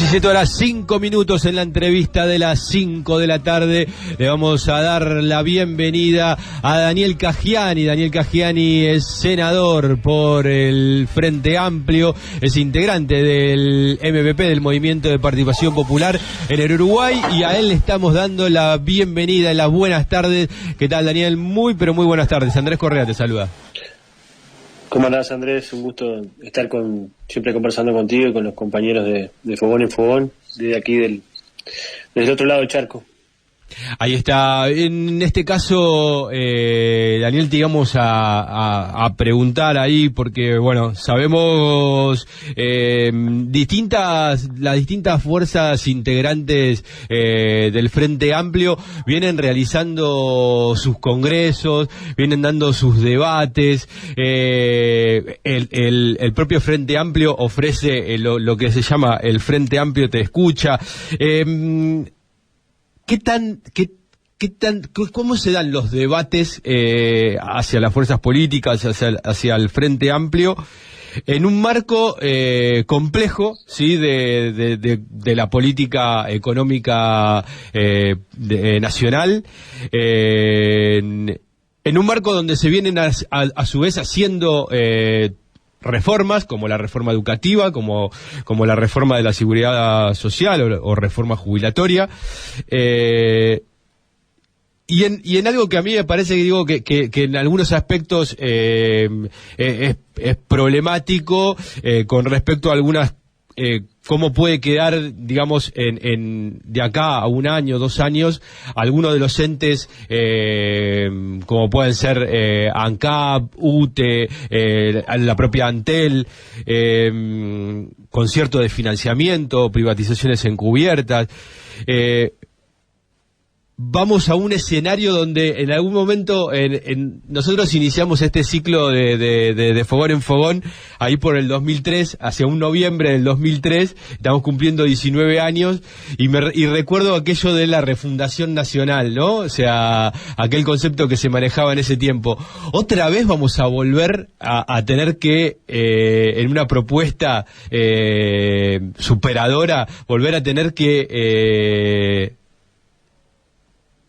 17 horas 5 minutos en la entrevista de las 5 de la tarde. Le vamos a dar la bienvenida a Daniel Caggiani. Daniel Caggiani es senador por el Frente Amplio, es integrante del MPP, del Movimiento de Participación Popular en el Uruguay, y a él le estamos dando la bienvenida y las buenas tardes. ¿Qué tal, Daniel? Muy, pero muy buenas tardes. Andrés Correa te saluda. ¿Cómo andás, Andrés? Un gusto estar siempre conversando contigo y con los compañeros de Fogón en Fogón, desde aquí desde el otro lado del charco. Ahí está. En este caso, Daniel, te íbamos a preguntar ahí, porque, bueno, sabemos las distintas fuerzas integrantes del Frente Amplio vienen realizando sus congresos, vienen dando sus debates. El propio Frente Amplio ofrece lo que se llama el Frente Amplio Te Escucha. ¿Cómo se dan los debates hacia las fuerzas políticas, hacia el Frente Amplio, en un marco complejo, sí, de la política económica nacional, en un marco donde se vienen a su vez haciendo reformas, como la reforma educativa, como la reforma de la seguridad social o reforma jubilatoria, y en algo que a mí me parece que en algunos aspectos es problemático con respecto a algunas cómo puede quedar, digamos, de acá a un año, 2 años, algunos de los entes, como pueden ser ANCAP, UTE, la propia Antel, concierto de financiamiento, privatizaciones encubiertas. Vamos a un escenario donde en algún momento nosotros iniciamos este ciclo de Fogón en Fogón ahí por el 2003, hacia un noviembre del 2003, estamos cumpliendo 19 años, y recuerdo aquello de la refundación nacional, ¿no? O sea, aquel concepto que se manejaba en ese tiempo. Otra vez vamos a volver a tener que, en una propuesta superadora, volver a tener que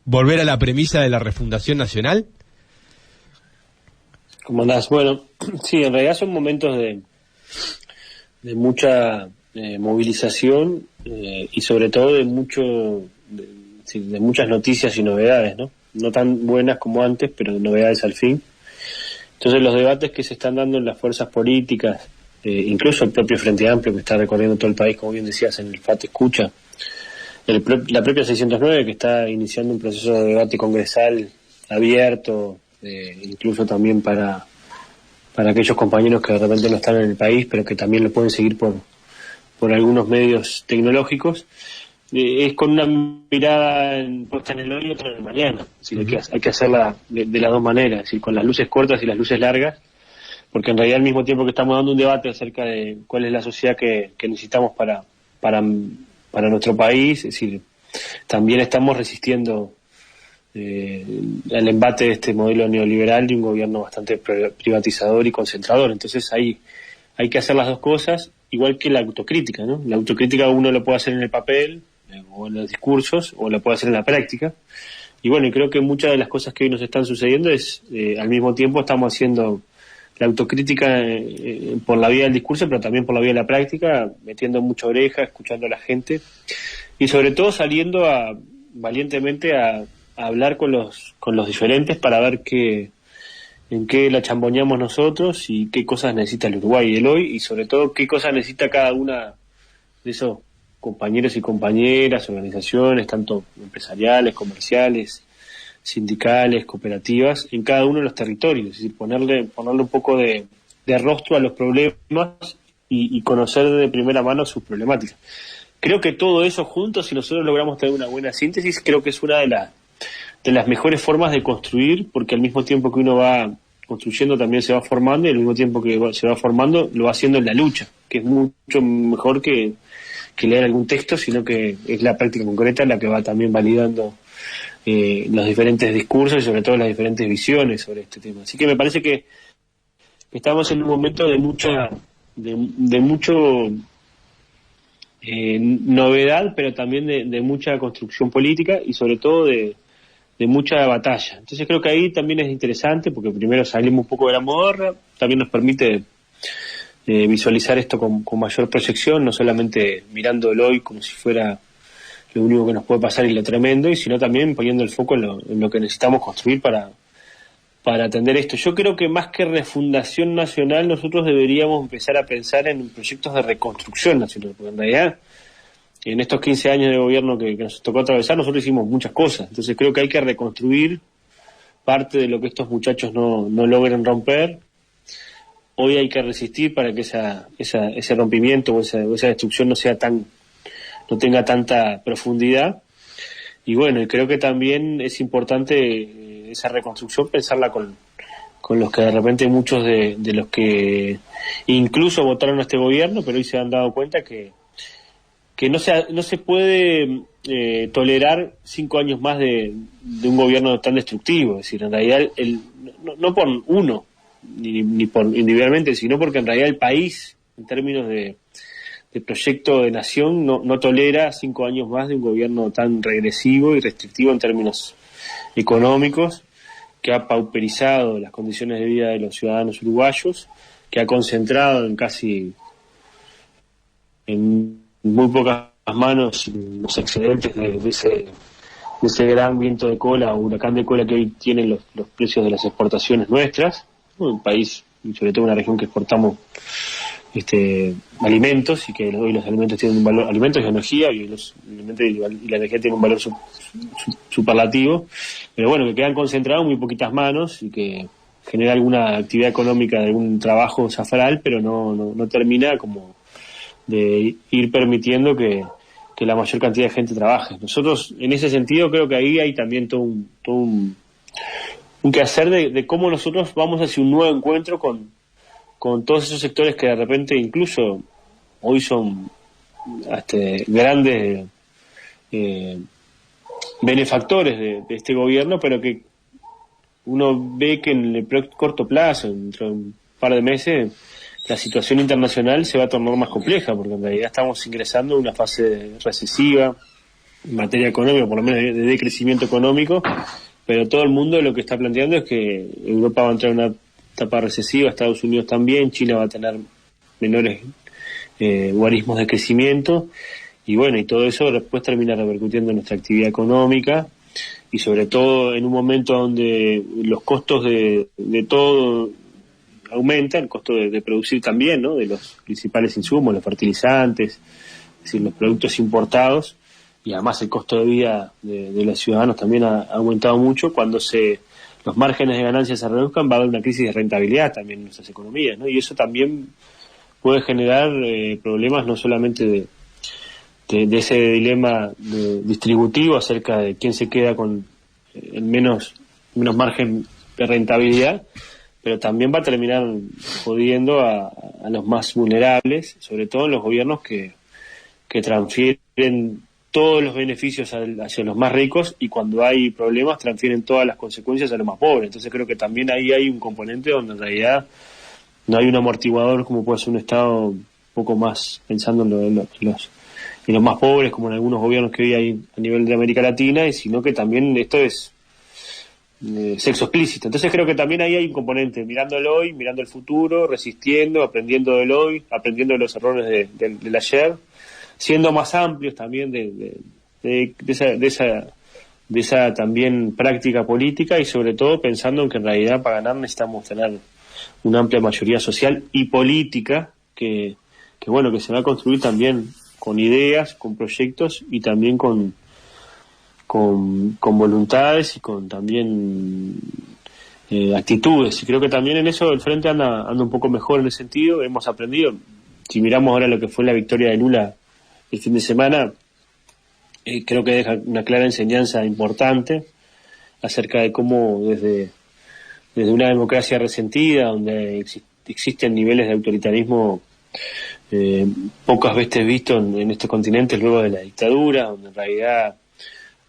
volver a la premisa de la refundación nacional. ¿Cómo andás? Bueno, sí, en realidad son momentos de mucha movilización y sobre todo de muchas noticias y novedades, ¿no? No tan buenas como antes, pero novedades al fin. Entonces los debates que se están dando en las fuerzas políticas, incluso el propio Frente Amplio que está recorriendo todo el país, como bien decías, en el FAT Escucha, la propia 609 que está iniciando un proceso de debate congresal abierto, incluso también para aquellos compañeros que de repente no están en el país, pero que también lo pueden seguir por algunos medios tecnológicos, es con una mirada puesta en el hoy y otra en el mañana. Es decir, hay que hacerla de las dos maneras, es decir, con las luces cortas y las luces largas, porque en realidad al mismo tiempo que estamos dando un debate acerca de cuál es la sociedad que necesitamos para nuestro país, es decir, también estamos resistiendo al embate de este modelo neoliberal de un gobierno bastante privatizador y concentrador. Entonces hay que hacer las dos cosas, igual que la autocrítica, ¿no? La autocrítica uno lo puede hacer en el papel, o en los discursos, o lo puede hacer en la práctica. Y bueno, y creo que muchas de las cosas que hoy nos están sucediendo es, al mismo tiempo estamos haciendo la autocrítica por la vía del discurso, pero también por la vía de la práctica, metiendo mucha oreja, escuchando a la gente, y sobre todo saliendo valientemente a hablar con los diferentes para ver en qué la chamboneamos nosotros y qué cosas necesita el Uruguay y el hoy, y sobre todo qué cosas necesita cada una de esos compañeros y compañeras, organizaciones, tanto empresariales, comerciales, sindicales, cooperativas, en cada uno de los territorios. Es decir, ponerle un poco de rostro a los problemas y conocer de primera mano sus problemáticas. Creo que todo eso juntos, si nosotros logramos tener una buena síntesis, creo que es una de las mejores formas de construir, porque al mismo tiempo que uno va construyendo también se va formando, y al mismo tiempo que se va formando lo va haciendo en la lucha, que es mucho mejor que leer algún texto, sino que es la práctica concreta la que va también validando los diferentes discursos y sobre todo las diferentes visiones sobre este tema. Así que me parece que estamos en un momento de mucho novedad, pero también de mucha construcción política y sobre todo de mucha batalla. Entonces creo que ahí también es interesante, porque primero salimos un poco de la modorra, también nos permite visualizar esto con mayor proyección, no solamente mirando el hoy como si fuera lo único que nos puede pasar y lo tremendo, y sino también poniendo el foco en lo que necesitamos construir para atender esto. Yo creo que más que refundación nacional, nosotros deberíamos empezar a pensar en proyectos de reconstrucción nacional, porque en realidad en estos 15 años de gobierno que nos tocó atravesar, nosotros hicimos muchas cosas. Entonces creo que hay que reconstruir parte de lo que estos muchachos no logren romper. Hoy hay que resistir para que ese rompimiento o esa destrucción no tenga tanta profundidad. Y bueno, y creo que también es importante esa reconstrucción pensarla con los que de repente muchos de los que incluso votaron a este gobierno, pero hoy se han dado cuenta que no se puede tolerar 5 años más de un gobierno tan destructivo. Es decir, en realidad no por uno ni por individualmente, sino porque en realidad el país, en términos de proyecto de nación, no tolera 5 años más de un gobierno tan regresivo y restrictivo en términos económicos, que ha pauperizado las condiciones de vida de los ciudadanos uruguayos, que ha concentrado en muy pocas manos los excedentes de ese gran viento de cola o huracán de cola que hoy tienen los precios de las exportaciones nuestras. Un país, y sobre todo una región que exportamos alimentos, y que hoy los alimentos tienen un valor, alimentos y energía, y los alimentos y la energía tienen un valor superlativo, pero bueno, que quedan concentrados en muy poquitas manos y que genera alguna actividad económica, algún trabajo zafral, pero no termina como de ir permitiendo que la mayor cantidad de gente trabaje. Nosotros, en ese sentido, creo que ahí hay también todo un quehacer de cómo nosotros vamos hacia un nuevo encuentro con todos esos sectores que de repente incluso hoy son grandes benefactores de este gobierno, pero que uno ve que en el corto plazo, dentro de un par de meses, la situación internacional se va a tornar más compleja, porque en realidad estamos ingresando en una fase recesiva en materia económica, por lo menos de decrecimiento económico, pero todo el mundo lo que está planteando es que Europa va a entrar en una etapa recesiva, Estados Unidos también, China va a tener menores guarismos de crecimiento, y bueno, y todo eso después termina repercutiendo en nuestra actividad económica, y sobre todo en un momento donde los costos de todo aumentan, el costo de producir también, ¿no?, de los principales insumos, los fertilizantes, es decir, los productos importados, y además el costo de vida de los ciudadanos también ha aumentado mucho. Cuando los márgenes de ganancias se reduzcan, va a haber una crisis de rentabilidad también en nuestras economías, ¿no? Y eso también puede generar problemas no solamente de ese dilema distributivo acerca de quién se queda con el menos margen de rentabilidad, pero también va a terminar jodiendo a los más vulnerables, sobre todo en los gobiernos que transfieren todos los beneficios hacia los más ricos, y cuando hay problemas transfieren todas las consecuencias a los más pobres. Entonces creo que también ahí hay un componente donde en realidad no hay un amortiguador como puede ser un Estado un poco más pensando en los más pobres, como en algunos gobiernos que hoy hay a nivel de América Latina, y sino que también esto es sexo explícito. Entonces creo que también ahí hay un componente, mirando el hoy, mirando el futuro, resistiendo, aprendiendo del hoy, aprendiendo de los errores del ayer, siendo más amplios también de esa también práctica política, y sobre todo pensando en que en realidad para ganar necesitamos tener una amplia mayoría social y política que se va a construir también con ideas, con proyectos y también con voluntades y con también actitudes. Y creo que también en eso el Frente anda un poco mejor en ese sentido. Hemos aprendido, si miramos ahora lo que fue la victoria de Lula el fin de semana, creo que deja una clara enseñanza importante acerca de cómo desde una democracia resentida, donde existen niveles de autoritarismo pocas veces vistos en este continente luego de la dictadura, donde en realidad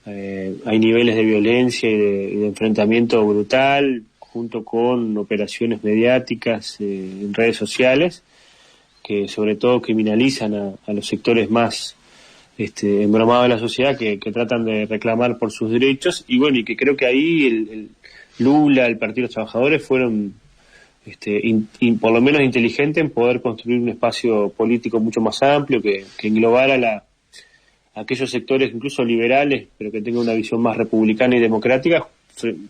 hay niveles de violencia y de enfrentamiento brutal, junto con operaciones mediáticas en redes sociales, que sobre todo criminalizan a los sectores más embromados de la sociedad que tratan de reclamar por sus derechos, y bueno, y que creo que ahí el Lula, el Partido de los Trabajadores fueron por lo menos inteligentes en poder construir un espacio político mucho más amplio que englobara aquellos sectores incluso liberales, pero que tengan una visión más republicana y democrática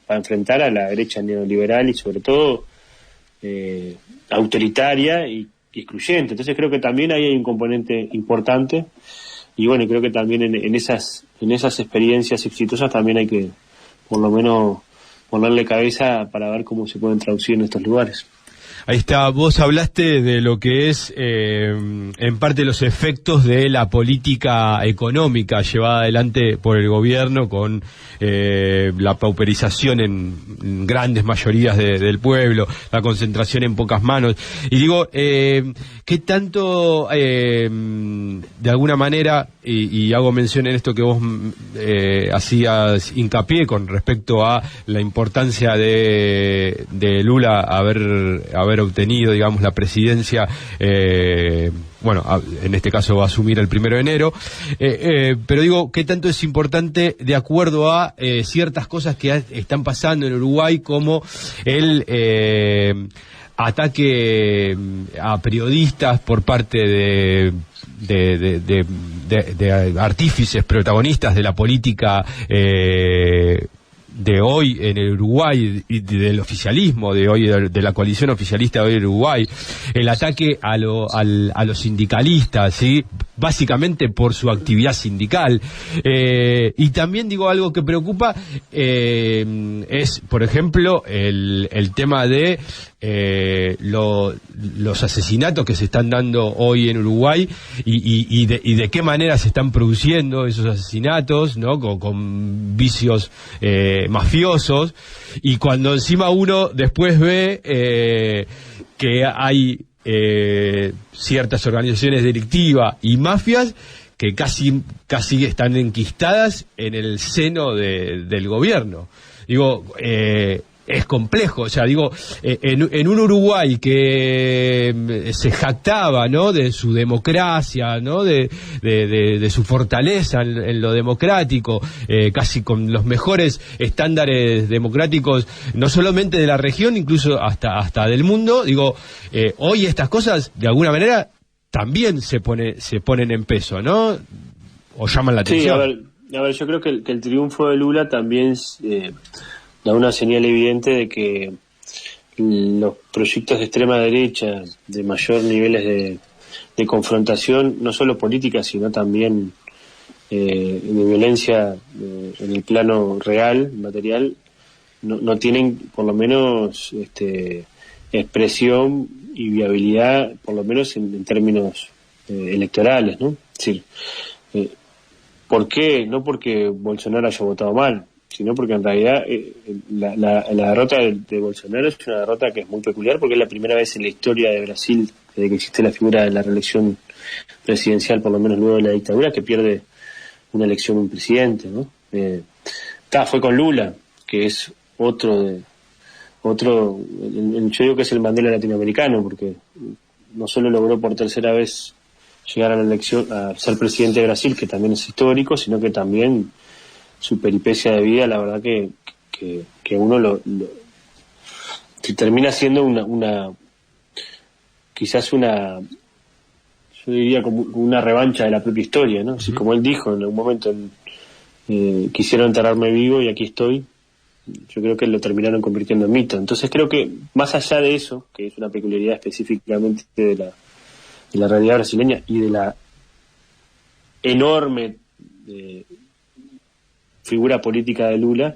para enfrentar a la derecha neoliberal y sobre todo autoritaria y excluyente. Entonces creo que también ahí hay un componente importante, y bueno, creo que también en esas experiencias exitosas también hay que por lo menos ponerle cabeza para ver cómo se pueden traducir en estos lugares. Ahí está, vos hablaste de lo que es en parte los efectos de la política económica llevada adelante por el gobierno con la pauperización en grandes mayorías del pueblo, la concentración en pocas manos. Y digo, ¿qué tanto de alguna manera, y hago mención en esto que vos hacías hincapié con respecto a la importancia de Lula haber obtenido, digamos, la presidencia, bueno, en este caso va a asumir el 1 de enero, pero digo, ¿qué tanto es importante de acuerdo a ciertas cosas que están pasando en Uruguay, como el ataque a periodistas por parte de artífices protagonistas de la política de hoy en el Uruguay y del oficialismo de hoy, de la coalición oficialista de hoy en Uruguay, el ataque a los sindicalistas, ¿sí?, básicamente por su actividad sindical, y también digo algo que preocupa, es por ejemplo el tema de los asesinatos que se están dando hoy en Uruguay y de qué manera se están produciendo esos asesinatos, ¿no?, con vicios mafiosos, y cuando encima uno después ve que hay ciertas organizaciones delictivas y mafias que casi están enquistadas en el seno del gobierno. Digo, es complejo, o sea, digo, en un Uruguay que se jactaba, ¿no?, de su democracia, ¿no?, de su fortaleza en lo democrático, casi con los mejores estándares democráticos, no solamente de la región, incluso hasta del mundo. Digo, hoy estas cosas, de alguna manera, también se ponen en peso, ¿no?, o llaman la atención. Sí, a ver, yo creo que el triunfo de Lula también da una señal evidente de que los proyectos de extrema derecha, de mayor niveles de confrontación, no solo política, sino también de violencia en el plano real, material, no tienen por lo menos expresión y viabilidad, por lo menos en términos electorales, ¿no? Es decir, ¿por qué? No porque Bolsonaro haya votado mal, sino porque en realidad la derrota de Bolsonaro es una derrota que es muy peculiar, porque es la primera vez en la historia de Brasil, desde que existe la figura de la reelección presidencial, por lo menos luego de la dictadura, que pierde una elección un presidente, ¿no? Fue con Lula, que es otro, yo digo que es el Mandela latinoamericano, porque no solo logró por tercera vez llegar a la elección, a ser presidente de Brasil, que también es histórico, sino que también su peripecia de vida, la verdad que uno se termina siendo quizás yo diría como una revancha de la propia historia, ¿no? Así como él dijo en algún momento, quisieron enterrarme vivo y aquí estoy. Yo creo que lo terminaron convirtiendo en mito. Entonces creo que más allá de eso, que es una peculiaridad específicamente de la realidad brasileña y de la enorme figura política de Lula,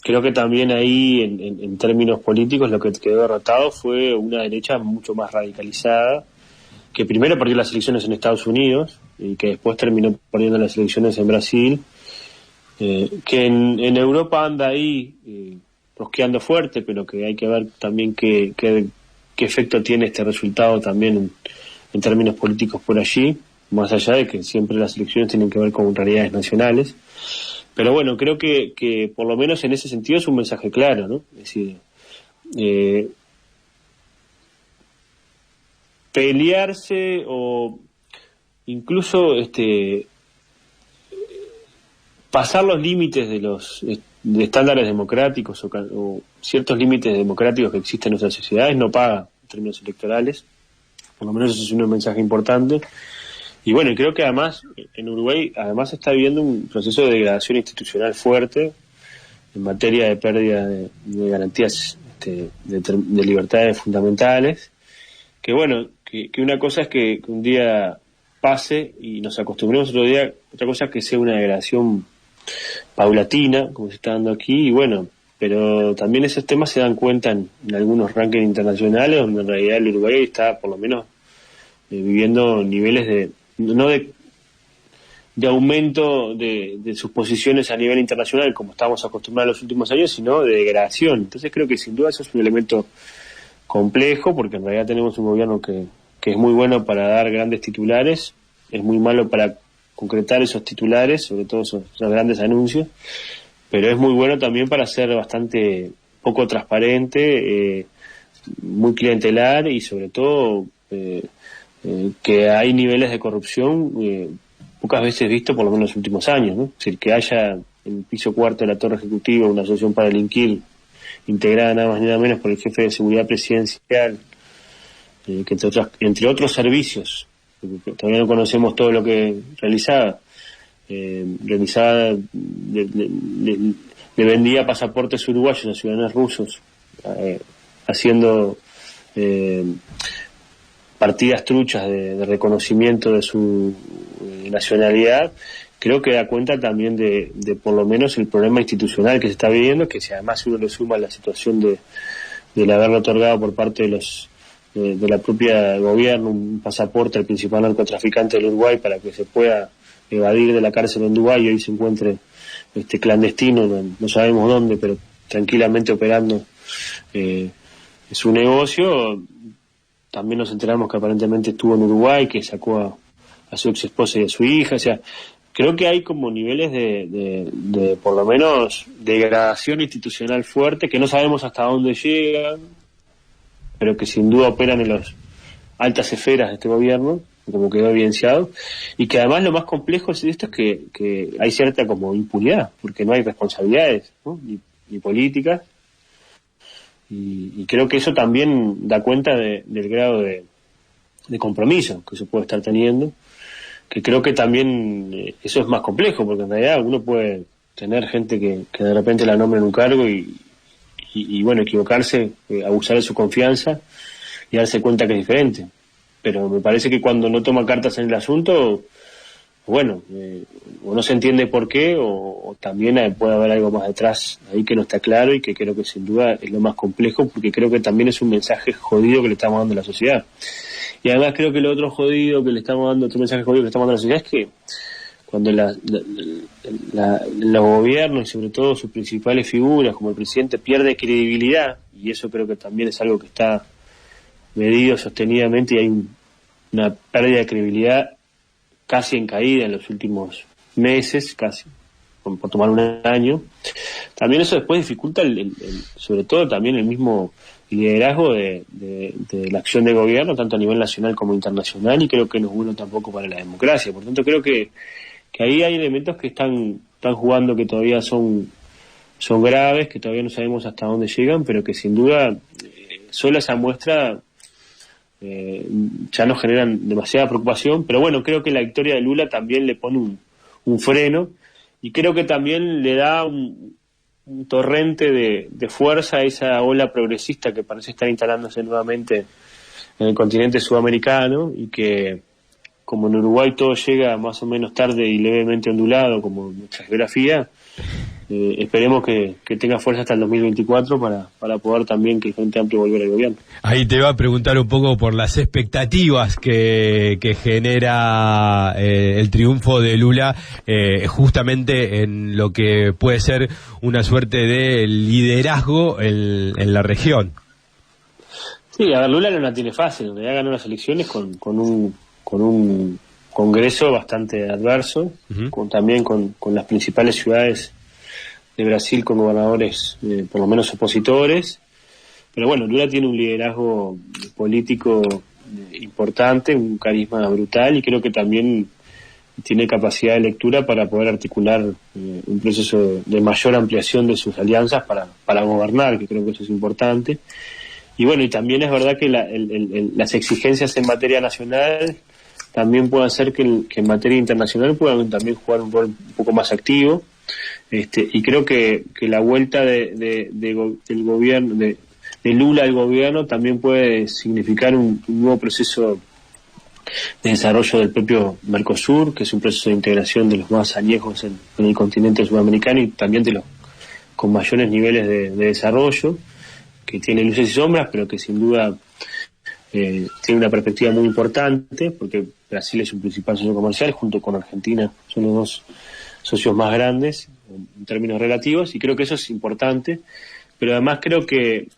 creo que también ahí en términos políticos lo que quedó derrotado fue una derecha mucho más radicalizada, que primero perdió las elecciones en Estados Unidos y que después terminó perdiendo las elecciones en Brasil, que en Europa anda ahí rosqueando fuerte, pero que hay que ver también qué efecto tiene este resultado también en términos políticos por allí, más allá de que siempre las elecciones tienen que ver con realidades nacionales. Pero bueno, creo que por lo menos en ese sentido es un mensaje claro, ¿no? Es decir, pelearse o incluso pasar los límites de estándares democráticos o ciertos límites democráticos que existen en nuestras sociedades no paga en términos electorales. Por lo menos eso es un mensaje importante. Y bueno, creo que además en Uruguay además está viviendo un proceso de degradación institucional fuerte en materia de pérdida de garantías de libertades fundamentales, que bueno, que una cosa es que un día pase y nos acostumbremos otro día, otra cosa es que sea una degradación paulatina, como se está dando aquí, y bueno, pero también esos temas se dan cuenta en algunos rankings internacionales, donde en realidad el Uruguay está por lo menos viviendo niveles de aumento de sus posiciones a nivel internacional, como estábamos acostumbrados en los últimos años, sino de degradación. Entonces creo que sin duda eso es un elemento complejo, porque en realidad tenemos un gobierno que es muy bueno para dar grandes titulares, es muy malo para concretar esos titulares, sobre todo esos grandes anuncios, pero es muy bueno también para ser bastante poco transparente, muy clientelar y sobre todo que hay niveles de corrupción pocas veces visto por lo menos en los últimos años, ¿no? Es decir, que haya en el piso cuarto de la Torre Ejecutiva una asociación para delinquir integrada nada más ni nada menos por el jefe de seguridad presidencial, que entre otros servicios, porque todavía no conocemos todo lo que realizaba, le vendía pasaportes uruguayos a ciudadanos rusos, haciendo partidas truchas de reconocimiento de su nacionalidad. Creo que da cuenta también de por lo menos el problema institucional que se está viviendo, que si además uno le suma la situación del haberle otorgado por parte de la propia gobierno un pasaporte al principal narcotraficante del Uruguay para que se pueda evadir de la cárcel en Dubái y hoy se encuentre clandestino, no sabemos dónde, pero tranquilamente operando su negocio. También nos enteramos que aparentemente estuvo en Uruguay, que sacó a su ex esposa y a su hija. O sea, creo que hay como niveles de por lo menos degradación institucional fuerte que no sabemos hasta dónde llegan, pero que sin duda operan en las altas esferas de este gobierno, como quedó evidenciado, y que además lo más complejo de esto es que hay cierta como impunidad, porque no hay responsabilidades, ¿no? ni políticas, y creo que eso también da cuenta del grado de compromiso que se puede estar teniendo, que creo que también eso es más complejo, porque en realidad uno puede tener gente que de repente la nombra en un cargo y bueno, equivocarse, abusar de su confianza y darse cuenta que es diferente. Pero me parece que cuando no toma cartas en el asunto, bueno, o no se entiende por qué, o también puede haber algo más detrás ahí que no está claro, y que creo que sin duda es lo más complejo, porque creo que también es un mensaje jodido que le estamos dando a la sociedad. Y además creo que lo otro jodido que le estamos dando, otro mensaje jodido que le estamos dando a la sociedad es que cuando los gobiernos y sobre todo sus principales figuras, como el presidente, pierde credibilidad, y eso creo que también es algo que está medido sostenidamente, y hay una pérdida de credibilidad casi en caída en los últimos meses, casi, por tomar un año. También eso después dificulta sobre todo también el mismo liderazgo de la acción de gobierno, tanto a nivel nacional como internacional, y creo que no es bueno tampoco para la democracia. Por tanto, creo que ahí hay elementos que están jugando, que todavía son graves, que todavía no sabemos hasta dónde llegan, pero que sin duda sola esa muestra ya nos generan demasiada preocupación. Pero bueno, creo que la victoria de Lula también le pone un freno, y creo que también le da un torrente de fuerza a esa ola progresista que parece estar instalándose nuevamente en el continente sudamericano, y que como en Uruguay todo llega más o menos tarde y levemente ondulado, como nuestra geografía, esperemos que tenga fuerza hasta el 2024 para poder también que el Frente Amplio volver al gobierno. Ahí te va a preguntar un poco por las expectativas que genera el triunfo de Lula, justamente en lo que puede ser una suerte de liderazgo en la región. Sí, a ver, Lula no la tiene fácil. En realidad ganó las elecciones con un congreso bastante adverso, también con las principales ciudades de Brasil con gobernadores por lo menos opositores. Pero bueno, Lula tiene un liderazgo político importante, un carisma brutal, y creo que también tiene capacidad de lectura para poder articular un proceso de mayor ampliación de sus alianzas para gobernar, que creo que eso es importante. Y bueno, y también es verdad que las exigencias en materia nacional también pueden hacer que en materia internacional puedan también jugar un rol un poco más activo. Y creo que la vuelta del gobierno, de Lula al gobierno, también puede significar un nuevo proceso de desarrollo del propio Mercosur, que es un proceso de integración de los más añejos en el continente sudamericano, y también de los con mayores niveles de desarrollo, que tiene luces y sombras, pero que sin duda tiene una perspectiva muy importante, porque Brasil es un principal socio comercial, junto con Argentina son los dos socios más grandes en términos relativos, y creo que eso es importante. Pero además creo que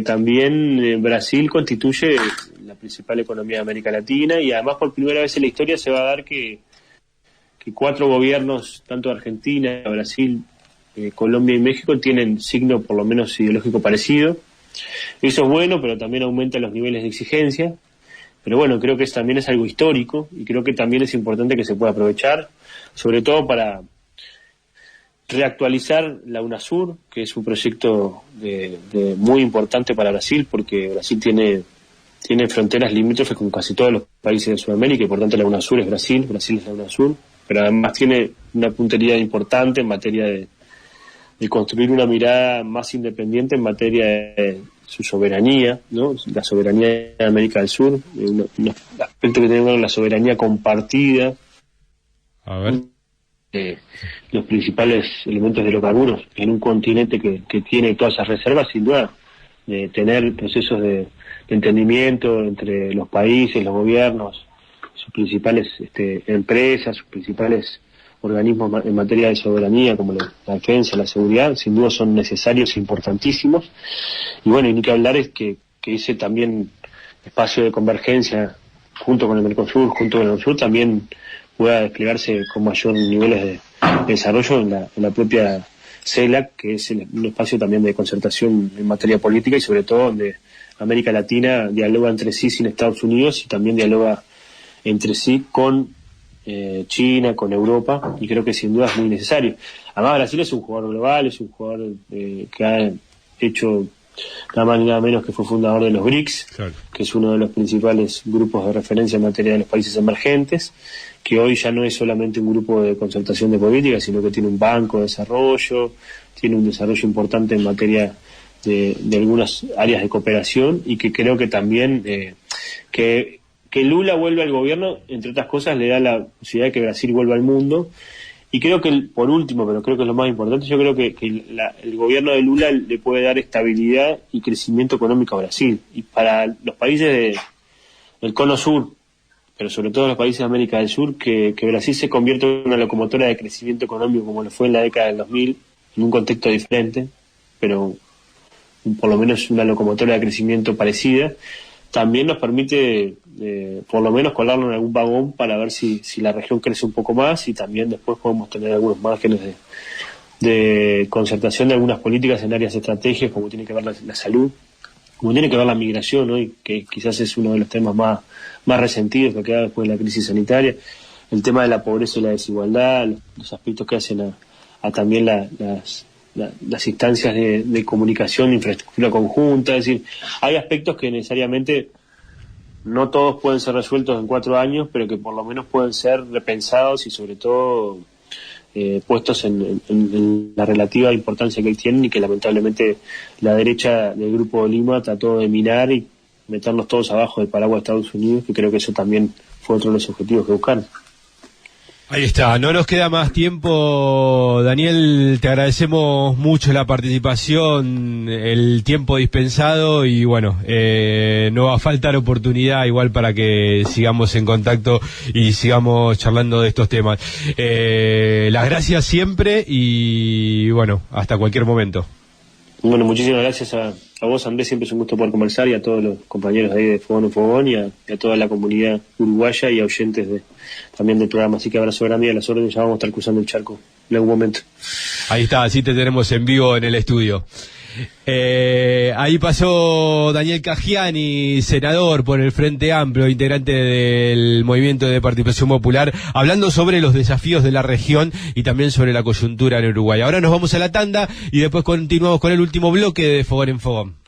también Brasil constituye la principal economía de América Latina, y además por primera vez en la historia se va a dar que 4 gobiernos, tanto de Argentina, Brasil, Colombia y México, tienen signo por lo menos ideológico parecido. Eso es bueno, pero también aumenta los niveles de exigencia. Pero bueno, creo que también es algo histórico, y creo que también es importante que se pueda aprovechar, sobre todo para reactualizar la UNASUR, que es un proyecto muy importante para Brasil, porque Brasil tiene fronteras limítrofes con casi todos los países de Sudamérica, y por tanto la UNASUR es Brasil es la UNASUR, pero además tiene una puntería importante en materia de construir una mirada más independiente en materia de su soberanía, ¿no? La soberanía de América del Sur, un aspecto que tiene que ver con la soberanía compartida. A ver. Los principales elementos de hidrocarburos en un continente que tiene todas esas reservas, sin duda, de tener procesos de entendimiento entre los países, los gobiernos, sus principales empresas, sus principales organismos en materia de soberanía, como la defensa, la seguridad, sin duda son necesarios e importantísimos. Y bueno, y ni que hablar es que ese también espacio de convergencia, junto con el Mercosur, junto con el Sur, también pueda desplegarse con mayor niveles de desarrollo en la propia CELAC, que es un espacio también de concertación en materia política, y sobre todo donde América Latina dialoga entre sí sin Estados Unidos, y también dialoga entre sí con China, con Europa, y creo que sin duda es muy necesario. Además, Brasil es un jugador global, es un jugador que ha hecho nada más ni nada menos que fue fundador de los BRICS, claro, que es uno de los principales grupos de referencia en materia de los países emergentes, que hoy ya no es solamente un grupo de concertación de política, sino que tiene un banco de desarrollo, tiene un desarrollo importante en materia de algunas áreas de cooperación, y que creo que también que Lula vuelva al gobierno, entre otras cosas, le da la posibilidad de que Brasil vuelva al mundo. Y creo que, por último, pero creo que es lo más importante, yo creo que el gobierno de Lula le puede dar estabilidad y crecimiento económico a Brasil. Y para los países del Cono Sur, pero sobre todo los países de América del Sur, que Brasil se convierta en una locomotora de crecimiento económico como lo fue en la década del 2000, en un contexto diferente, pero por lo menos una locomotora de crecimiento parecida, también nos permite por lo menos colarlo en algún vagón para ver si la región crece un poco más, y también después podemos tener algunos márgenes de concertación de algunas políticas en áreas estratégicas, como tiene que ver la salud, como tiene que ver la migración, ¿no? Y que quizás es uno de los temas más resentidos que queda después de la crisis sanitaria, el tema de la pobreza y la desigualdad, los aspectos que hacen a también las instancias de comunicación, infraestructura conjunta. Es decir, hay aspectos que necesariamente no todos pueden ser resueltos en 4 años, pero que por lo menos pueden ser repensados y sobre todo puestos en la relativa importancia que tienen, y que lamentablemente la derecha del Grupo de Lima trató de minar y meternos todos abajo del paraguas de Estados Unidos, que creo que eso también fue otro de los objetivos que buscaron. Ahí está, no nos queda más tiempo, Daniel, te agradecemos mucho la participación, el tiempo dispensado, y bueno, no va a faltar oportunidad igual para que sigamos en contacto y sigamos charlando de estos temas. Las gracias siempre, y bueno, hasta cualquier momento. Bueno, muchísimas gracias a vos, Andrés, siempre es un gusto poder conversar, y a todos los compañeros de ahí de Fogón en Fogón, y a toda la comunidad uruguaya y a oyentes también del programa. Así que abrazo grande y a las órdenes, ya vamos a estar cruzando el charco en algún momento. Ahí está, así te tenemos en vivo en el estudio. Ahí pasó Daniel Cagiani, senador por el Frente Amplio, integrante del Movimiento de Participación Popular, hablando sobre los desafíos de la región y también sobre la coyuntura en Uruguay. Ahora nos vamos a la tanda y después continuamos con el último bloque de Fogón en Fogón.